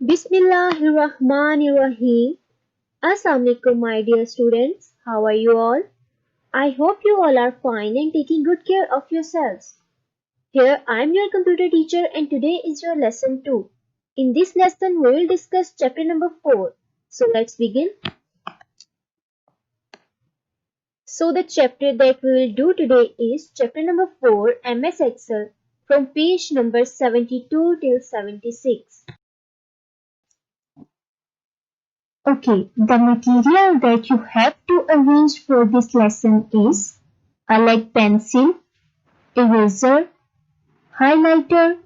Bismillahirrahmanirrahim. Assalamualaikum, my dear students. How are you all? I hope you all are fine and taking good care of yourselves. Here I am your computer teacher and today is your lesson 2. In this lesson we will discuss chapter number 4. So let's begin. So the chapter that we will do today is chapter number 4 MS Excel from page number 72 till 76. Okay, the material that you have to arrange for this lesson is a lead pencil, eraser, highlighter,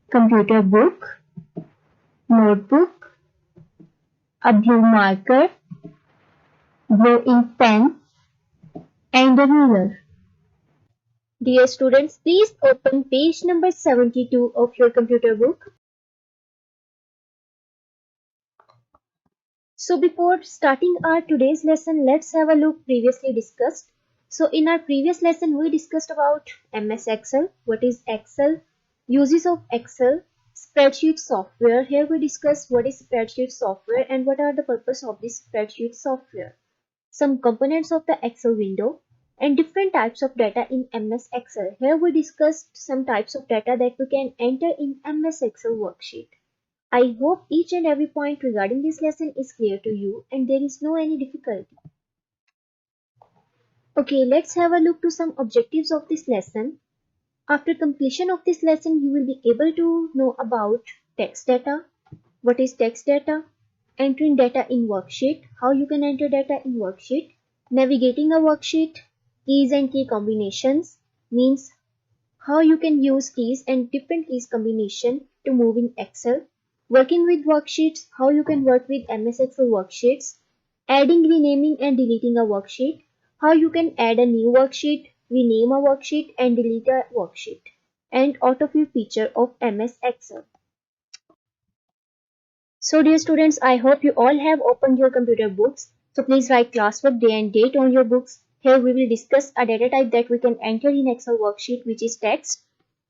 computer book, notebook, a blue marker, blue ink pen, and a ruler. Dear students, please open page number 72 of your computer book. So before starting our today's lesson, let's have a look previously discussed. So in our previous lesson, we discussed about MS Excel, what is Excel, uses of Excel, spreadsheet software. Here we discuss what is spreadsheet software and what are the purpose of this spreadsheet software, some components of the Excel window, and different types of data in MS Excel. Here we discussed some types of data that we can enter in MS Excel worksheet. I hope each and every point regarding this lesson is clear to you and there is no any difficulty. Okay, let's have a look to some objectives of this lesson. After completion of this lesson, you will be able to know about text data, what is text data, entering data in worksheet, how you can enter data in worksheet, navigating a worksheet, keys and key combinations, means how you can use keys and different keys combination to move in Excel, working with worksheets, how you can work with MS Excel worksheets, adding, renaming and deleting a worksheet, how you can add a new worksheet, rename a worksheet and delete a worksheet, and autofill feature of MS Excel. So dear students, I hope you all have opened your computer books. So please write classwork day and date on your books. Here we will discuss a data type that we can enter in Excel worksheet, which is text.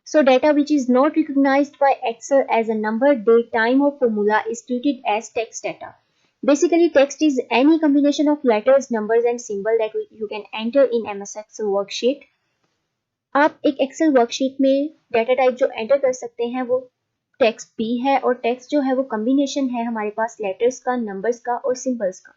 So data which is not recognized by Excel as a number, date, time or formula is treated as text data. Basically text is any combination of letters, numbers and symbol that you can enter in MS Excel worksheet. आप एक Excel worksheet में data type जो enter कर सकते हैं वो text भी है और टेक्स्ट जो है वो कॉम्बिनेशन है हमारे पास लेटर्स का, नंबर्स का और सिंबल्स का.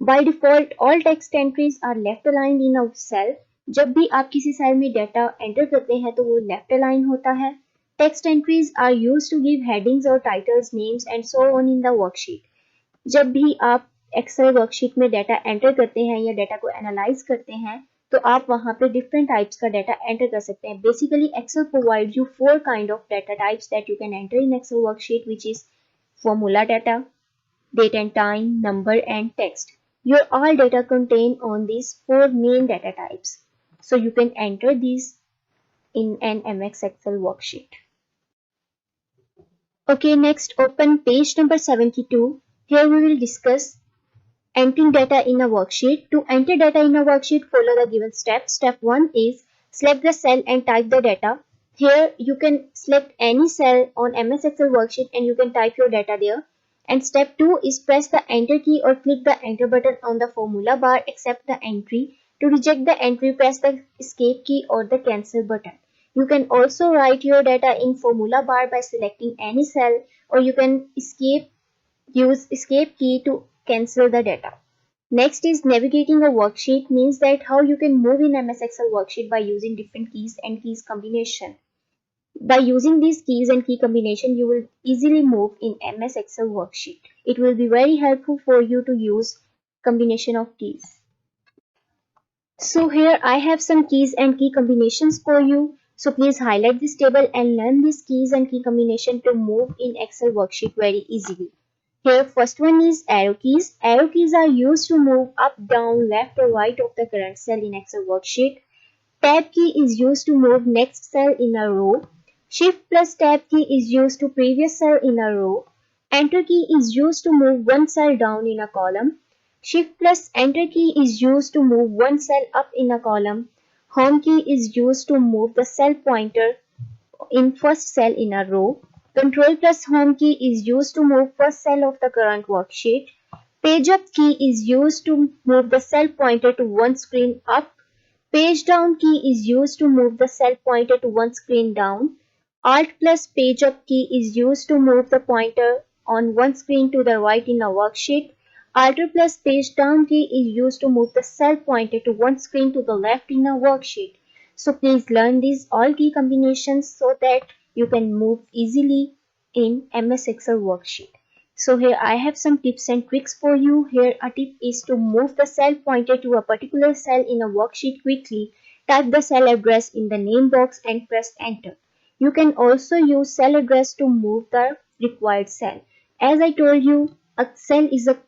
By default all text entries are left aligned in a cell. जब भी आप किसी सेल में डाटा एंटर करते हैं तो वो लेफ्ट अलाइन होता है. Text entries are used to give headings और titles, names and so on in the worksheet. जब भी आप एक्सेल वर्कशीट में डाटा एंटर करते हैं या डाटा को एनालाइज करते हैं तो आप वहां पे डिफरेंट टाइप्स का डाटा एंटर कर सकते हैं. Basically Excel provide you 4 kind of data types that you can enter in Excel worksheet, which is formula data, date and time, number and text. Your all data contain on these 4 main data types. So you can enter these in an MX Excel worksheet. Okay, next open page number 72. Here we will discuss entering data in a worksheet. To enter data in a worksheet, follow the given steps. Step 1 is select the cell and type the data. Here you can select any cell on MS Excel worksheet and you can type your data there. And step 2 is press the enter key or click the enter button on the formula bar, accept the entry. To reject the entry, press the escape key or the cancel button. You can also write your data in formula bar by selecting any cell, or you can use escape key to cancel the data. Next is navigating a worksheet, means that how you can move in MS Excel worksheet by using different keys and keys combination. By using these keys and key combination, you will easily move in MS Excel worksheet. It will be very helpful for you to use combination of keys. So here I have some keys and key combinations for you. So please highlight this table and learn these keys and key combination to move in Excel worksheet very easily. Here first one is arrow keys. Arrow keys are used to move up, down, left or right of the current cell in Excel worksheet. Tab key is used to move next cell in a row. Shift plus tab key is used to previous cell in a row. Enter key is used to move one cell down in a column. Shift plus enter key is used to move one cell up in a column. Home key is used to move the cell pointer in first cell in a row. Control plus home key is used to move first cell of the current worksheet. Page up key is used to move the cell pointer to one screen up. Page down key is used to move the cell pointer to one screen down. Alt plus page up key is used to move the pointer on one screen to the right in a worksheet. Alt plus page down key is used to move the cell pointer to one screen to the left in a worksheet. So please learn these all key combinations so that you can move easily in MS Excel worksheet. So here I have some tips and tricks for you. Here a tip is to move the cell pointer to a particular cell in a worksheet quickly. Type the cell address in the name box and press enter. You can also use cell address to move the required cell. As I told you, a cell is a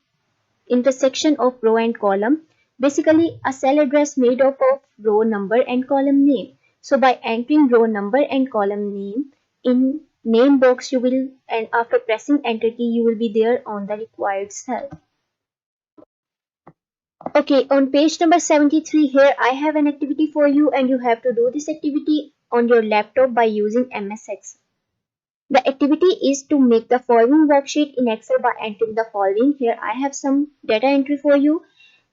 intersection of row and column. Basically, a cell address made up of row number and column name. So by entering row number and column name in name box, you will, and after pressing enter key, you will be there on the required cell. Okay, on page number 73 here, I have an activity for you and you have to do this activity on your laptop by using MS Excel. The activity is to make the following worksheet in Excel by entering the following. Here I have some data entry for you.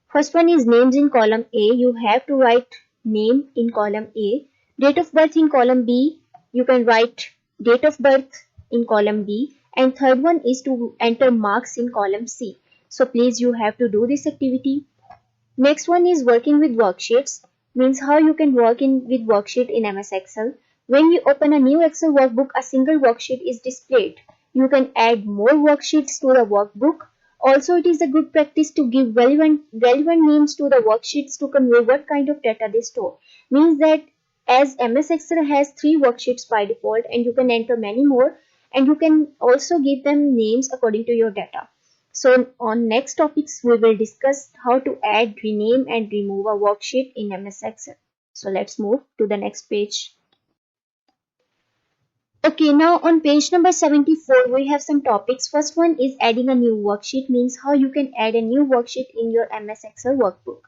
First one is names in column A. You have to write name in column A. Date of birth in column B. You can write date of birth in column B. And third one is to enter marks in column C. So please you have to do this activity. Next one is working with worksheets, means how you can work with worksheet in MS Excel. When you open a new Excel workbook, a single worksheet is displayed. You can add more worksheets to the workbook. Also, it is a good practice to give relevant names to the worksheets to convey what kind of data they store. Means that as MS Excel has 3 worksheets by default and you can enter many more, and you can also give them names according to your data. So on next topics, we will discuss how to add, rename and remove a worksheet in MS Excel. So let's move to the next page. Okay, now on page number 74, we have some topics. First one is adding a new worksheet, means how you can add a new worksheet in your MS Excel workbook.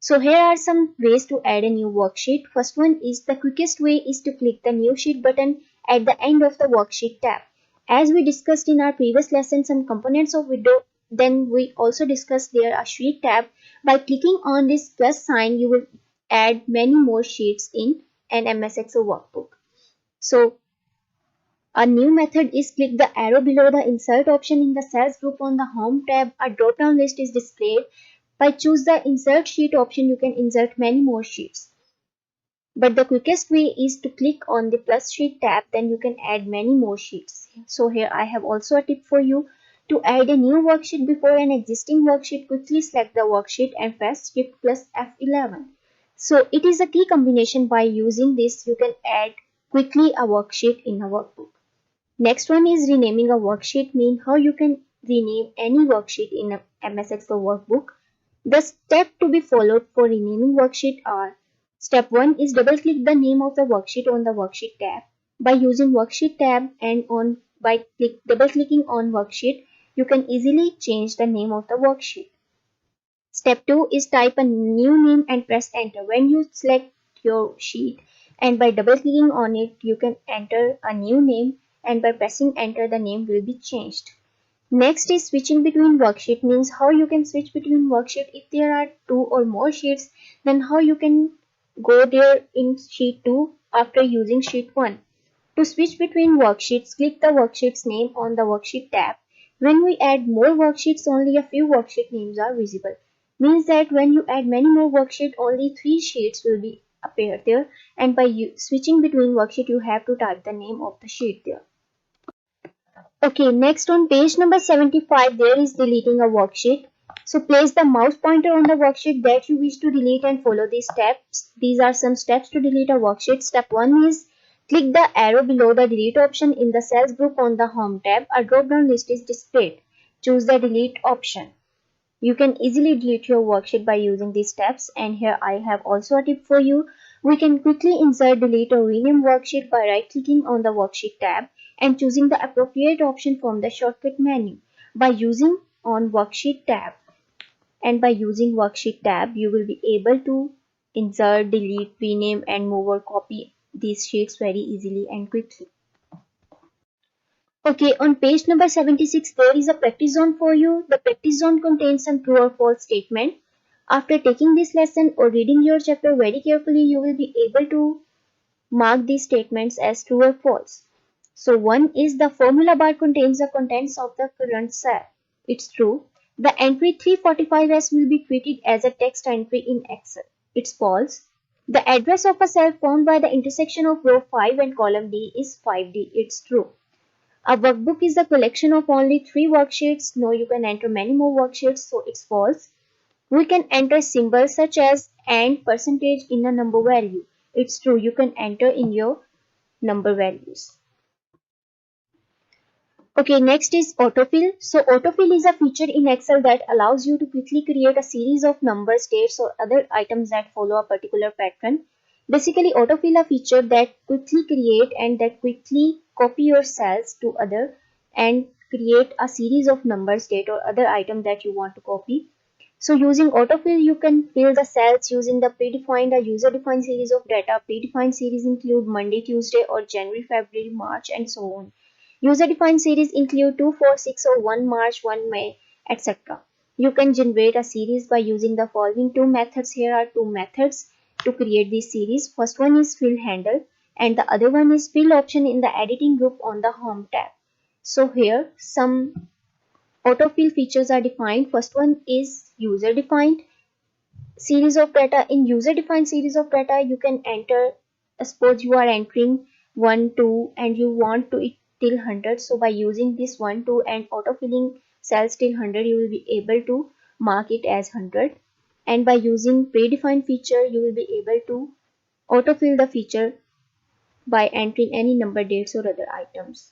So here are some ways to add a new worksheet. First one is the quickest way is to click the new sheet button at the end of the worksheet tab. As we discussed in our previous lesson some components of window, then we also discussed there a sheet tab. By clicking on this plus sign, you will add many more sheets in an MS Excel workbook. So a new method is click the arrow below the insert option in the cells group on the home tab. A drop down list is displayed. By choose the insert sheet option, you can insert many more sheets. But the quickest way is to click on the plus sheet tab, then you can add many more sheets. So here I have also a tip for you. To add a new worksheet before an existing worksheet, quickly select the worksheet and press Shift plus F11. So it is a key combination. By using this, you can add quickly a worksheet in a workbook. Next one is renaming a worksheet, mean how you can rename any worksheet in a MS Excel workbook. The steps to be followed for renaming worksheet are: Step 1 is double click the name of the worksheet on the worksheet tab. By using worksheet tab and double clicking on worksheet, you can easily change the name of the worksheet. Step 2 is type a new name and press enter. When you select your sheet and by double clicking on it, you can enter a new name, and by pressing enter the name will be changed. Next is switching between worksheet, means how you can switch between worksheet. If there are 2 or more sheets, then how you can go there in sheet 2 after using sheet 1. To switch between worksheets, click the worksheet's name on the worksheet tab. When we add more worksheets, only a few worksheet names are visible. Means that when you add many more worksheets, only 3 sheets will be appear there, and by switching between worksheet, you have to type the name of the sheet there. Okay, next on page number 75, there is deleting a worksheet. So place the mouse pointer on the worksheet that you wish to delete and follow these steps. These are some steps to delete a worksheet. Step 1 is click the arrow below the delete option in the cells group on the home tab. A drop down list is displayed. Choose the delete option. You can easily delete your worksheet by using these steps, and here I have also a tip for you. We can quickly insert, delete or rename worksheet by right clicking on the worksheet tab and choosing the appropriate option from the shortcut menu. By using on worksheet tab you will be able to insert, delete, rename and move or copy these sheets very easily and quickly. Okay, on page number 76, there is a practice zone for you. The practice zone contains some true or false statement. After taking this lesson or reading your chapter very carefully, you will be able to mark these statements as true or false. So one is the formula bar contains the contents of the current cell. It's true. The entry 345S will be treated as a text entry in Excel. It's false. The address of a cell formed by the intersection of row 5 and column D is 5D. It's true. A workbook is a collection of only 3 worksheets. No, you can enter many more worksheets, so it's false. We can enter symbols such as and percentage in a number value. It's true, you can enter in your number values. Okay, next is autofill. So autofill is a feature in Excel that allows you to quickly create a series of numbers, dates or other items that follow a particular pattern. Basically, autofill a feature that quickly create and that quickly copy your cells to other and create a series of numbers, date or other item that you want to copy. So using autofill, you can fill the cells using the predefined or user-defined series of data. Predefined series include Monday, Tuesday, or January, February, March, and so on. User-defined series include 2, 4, 6, or 1 March, 1 May, etc. You can generate a series by using the following two methods. Here are two methods to create this series. First one is fill handle and the other one is fill option in the editing group on the home tab. So here some autofill features are defined. First one is user defined series of data. In user defined series of data, you can enter, suppose you are entering 1, 2 and you want to it till 100. So by using this 1, 2 and autofilling cells till 100, you will be able to mark it as 100. And by using predefined feature, you will be able to autofill the feature by entering any number, dates or other items.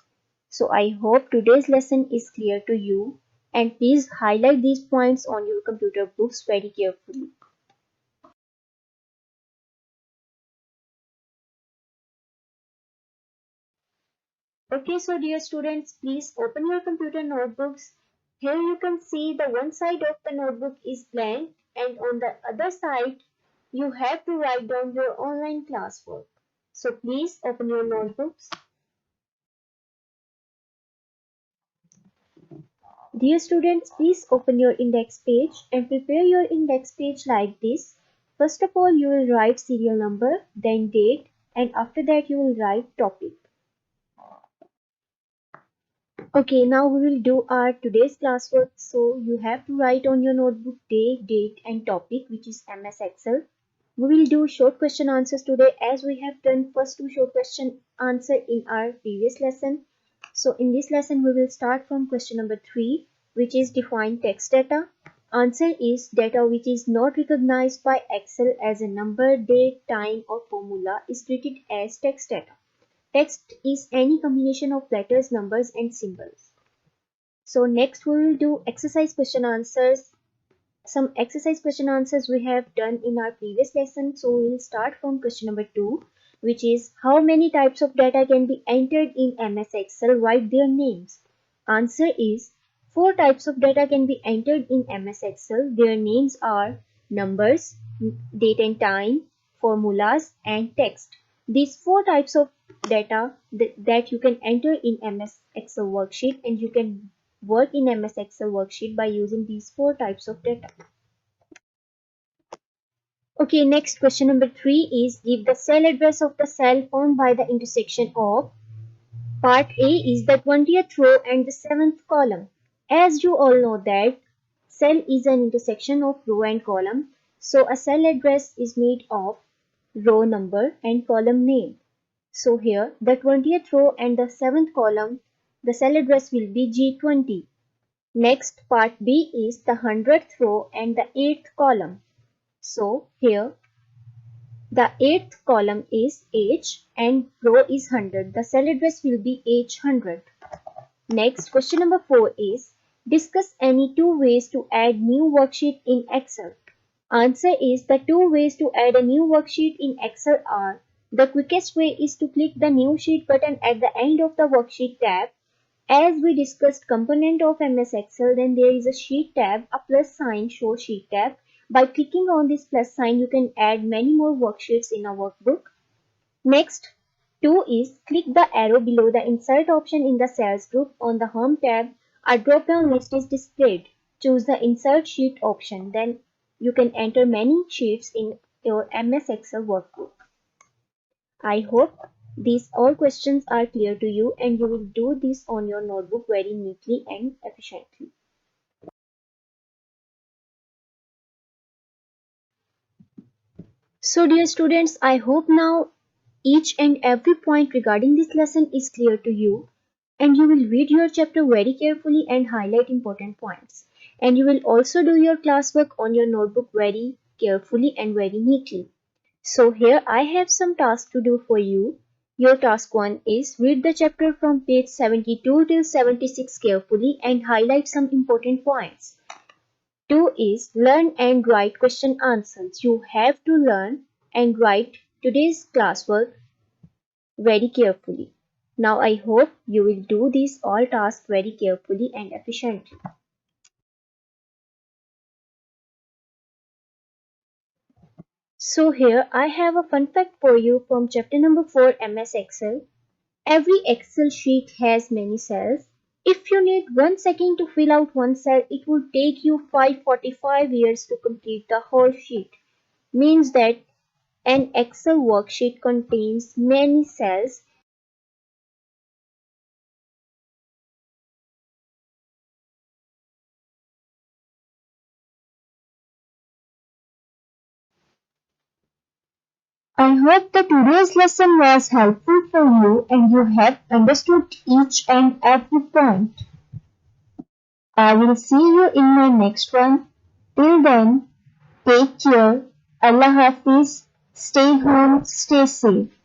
So I hope today's lesson is clear to you and please highlight these points on your computer books very carefully. Okay, so dear students, please open your computer notebooks. Here you can see the one side of the notebook is blank and on the other side you have to write down your online classwork. So please open your notebooks. Dear students, please open your index page and prepare your index page like this. First of all, you will write serial number, then date, and after that you will write topic. Okay, now we will do our today's classwork. So you have to write on your notebook day, date, and topic, which is MS Excel. We will do short question answers today as we have done first two short question answer in our previous lesson. So in this lesson, we will start from question number 3, which is define text data. Answer is data which is not recognized by Excel as a number, date, time, or formula is treated as text data. Text is any combination of letters, numbers, and symbols. So next we will do exercise question answers. Some exercise question answers we have done in our previous lesson. So we will start from question number 2, which is how many types of data can be entered in MS Excel? Write their names. Answer is 4 types of data can be entered in MS Excel. Their names are numbers, date and time, formulas, and text. These 4 types of data that you can enter in MS Excel worksheet, and you can work in MS Excel worksheet by using these 4 types of data. Okay, next question number 3 is give the cell address of the cell formed by the intersection of part A is the 20th row and the 7th column. As you all know that cell is an intersection of row and column. So a cell address is made of row number and column name. So here the 20th row and the 7th column, the cell address will be G20. Next part B is the 100th row and the 8th column. So here the 8th column is H and row is 100. The cell address will be H100. Next, question number 4 is discuss any 2 ways to add new worksheet in Excel. Answer is the 2 ways to add a new worksheet in Excel are the quickest way is to click the new sheet button at the end of the worksheet tab. As we discussed component of MS Excel, then there is a sheet tab, a plus sign show sheet tab. By clicking on this plus sign, you can add many more worksheets in a workbook. Next, 2 is click the arrow below the insert option in the cells group on the home tab. A drop down list is displayed. Choose the insert sheet option. Then you can enter many sheets in your MS Excel workbook. I hope these all questions are clear to you and you will do this on your notebook very neatly and efficiently. So dear students, I hope now each and every point regarding this lesson is clear to you and you will read your chapter very carefully and highlight important points. And you will also do your classwork on your notebook very carefully and very neatly. So here I have some tasks to do for you. Your task 1 is read the chapter from page 72 till 76 carefully and highlight some important points. 2 is learn and write question answers. You have to learn and write today's classwork very carefully. Now I hope you will do these all tasks very carefully and efficiently. So here I have a fun fact for you from chapter number 4 MS Excel. Every Excel sheet has many cells. If you need 1 second to fill out one cell, it will take you 545 years to complete the whole sheet. Means that an Excel worksheet contains many cells. I hope the today's lesson was helpful for you and you have understood each and every point. I will see you in my next one. Till then, take care. Allah Hafiz. Stay home, stay safe.